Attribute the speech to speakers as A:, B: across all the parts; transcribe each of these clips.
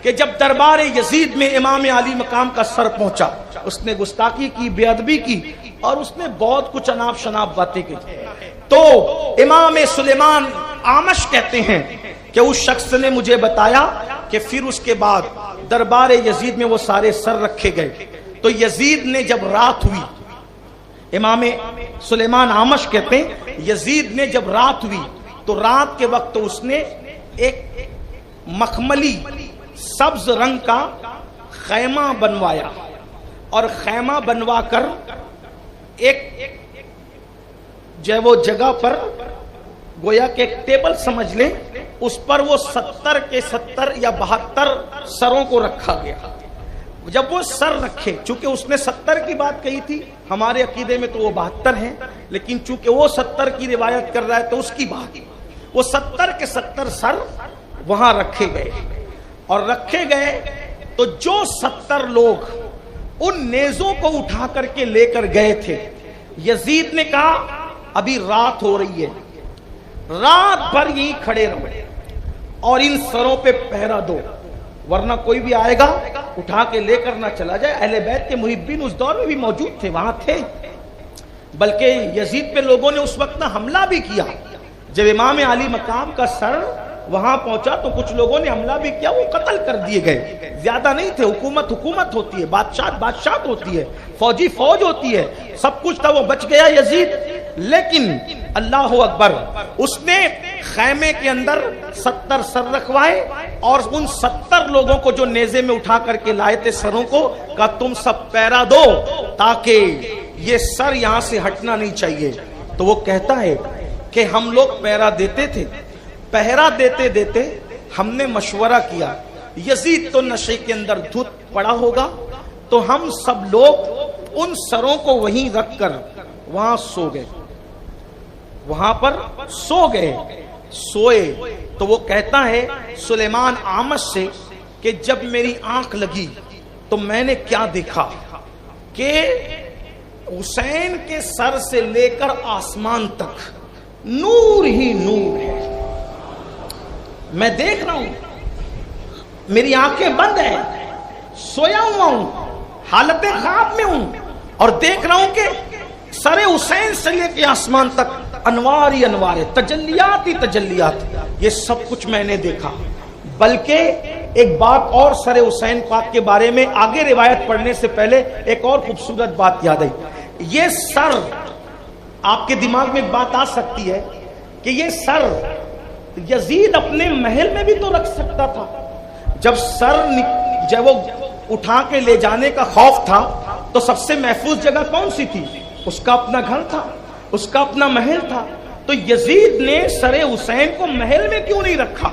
A: کہ جب دربار یزید میں امام علی مقام کا سر پہنچا، اس نے گستاخی کی، بے ادبی کی، اور اس نے بہت کچھ اناپ شناپ باتیں کی۔ تو امام سلیمان آمش کہتے ہیں کہ اس شخص نے مجھے بتایا کہ پھر اس کے بعد دربار یزید میں وہ سارے سر رکھے گئے۔ تو یزید نے جب رات ہوئی، امام سلیمان آمش کہتے ہیں یزید نے جب رات ہوئی تو رات کے وقت تو اس نے ایک مخملی سبز رنگ کا خیمہ بنوایا، اور خیمہ بنوا کر ایک جو ہے وہ جگہ پر گویا کہ ایک ٹیبل سمجھ لیں، اس پر وہ 70 کے 70 یا 72 سروں کو رکھا گیا۔ جب وہ سر رکھے، چونکہ اس نے 70 کی بات کہی تھی، ہمارے عقیدے میں تو وہ 72 ہیں، لیکن چونکہ وہ 70 کی روایت کر رہا ہے تو اس کی بات، وہ 70 کے 70 سر وہاں رکھے گئے، اور رکھے گئے تو جو 70 لوگ ان نیزوں کو اٹھا کر کے لے کر گئے تھے، یزید نے کہا ابھی رات ہو رہی ہے، رات بھر یہیں کھڑے رہو اور ان سروں پہ پہرا دو، ورنہ کوئی بھی آئے گا اٹھا کے لے کر نہ چلا جائے۔ اہل بیت کے محبین اس دور میں بھی موجود تھے، وہاں تھے، بلکہ یزید پہ لوگوں نے اس وقت نہ حملہ بھی کیا۔ جب امام علی مقام کا سر وہاں پہنچا تو کچھ لوگوں نے حملہ بھی کیا، وہ قتل کر دیے گئے، زیادہ نہیں تھے۔ حکومت ہوتی ہے، بادشاہت ہوتی ہے، فوج ہوتی ہے، سب کچھ تھا، وہ بچ گیا یزید۔ لیکن اللہ اکبر، اس نے خیمے کے اندر 70 سر رکھوائے، اور ان 70 لوگوں کو جو نیزے میں اٹھا کر کے لائے تھے سروں کو، کہا تم سب پہرا دو تاکہ یہ سر یہاں سے ہٹنا نہیں چاہیے۔ تو وہ کہتا ہے کہ ہم لوگ پہرا دیتے تھے، پہرا دیتے دیتے ہم نے مشورہ کیا، یزید تو نشے کے اندر دھت پڑا ہوگا، تو ہم سب لوگ ان سروں کو وہیں رکھ کر وہاں سو گئے، وہاں پر سو گئے، سوئے۔ تو وہ کہتا ہے سلیمان آمش سے کہ جب میری آنکھ لگی تو میں نے کیا دیکھا کہ حسین کے سر سے لے کر آسمان تک نور ہی نور ہے۔ میں دیکھ رہا ہوں، میری آنکھیں بند ہیں، سویا ہوا ہوں، حالت خواب میں ہوں، اور دیکھ رہا ہوں کہ سر حسین سے لے کے آسمان تک انوار ہی انوار ہے، تجلیات ہی تجلیات، یہ سب کچھ میں نے دیکھا۔ بلکہ ایک بات اور سر حسین پاک کے بارے میں آگے روایت پڑھنے سے پہلے ایک اور خوبصورت بات یاد آئی۔ یہ سر، آپ کے دماغ میں بات آ سکتی ہے کہ یہ سر یزید اپنے محل میں بھی تو رکھ سکتا تھا۔ جب سر جب وہ اٹھا کے لے جانے کا خوف تھا تو سب سے محفوظ جگہ کون سی تھی؟ اس کا اپنا گھر تھا، اس کا اپنا محل تھا۔ تو یزید نے سر حسین کو محل میں کیوں نہیں رکھا؟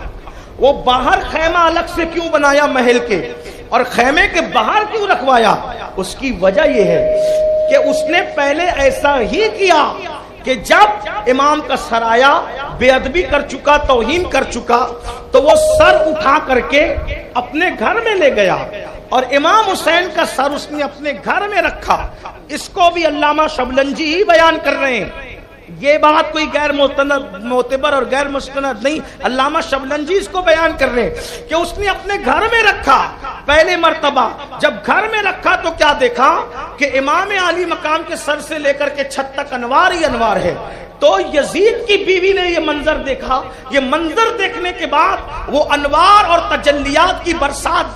A: وہ باہر خیمہ الگ سے کیوں بنایا محل کے، اور خیمے کے باہر کیوں رکھوایا؟ اس کی وجہ یہ ہے کہ اس نے پہلے ایسا ہی کیا کہ جب امام کا سر آیا، بے ادبی کر چکا، توہین کر چکا، تو وہ سر اٹھا کر کے اپنے گھر میں لے گیا، اور امام حسین کا سر اس نے اپنے گھر میں رکھا۔ اس کو بھی علامہ شبلنجی ہی بیان کر رہے ہیں، یہ بات کوئی غیر معتبر اور غیر مستند نہیں، علامہ شبلنجی اس کو بیان کر رہے ہیں کہ اس نے اپنے گھر میں رکھا۔ پہلے مرتبہ جب گھر میں رکھا تو کیا دیکھا کہ امام علی مقام کے سر سے لے کر کے چھت تک انوار ہی انوار ہے۔ تو یزید کی بیوی نے یہ منظر دیکھا، یہ منظر دیکھنے کے بعد وہ انوار اور تجلیات کی برسات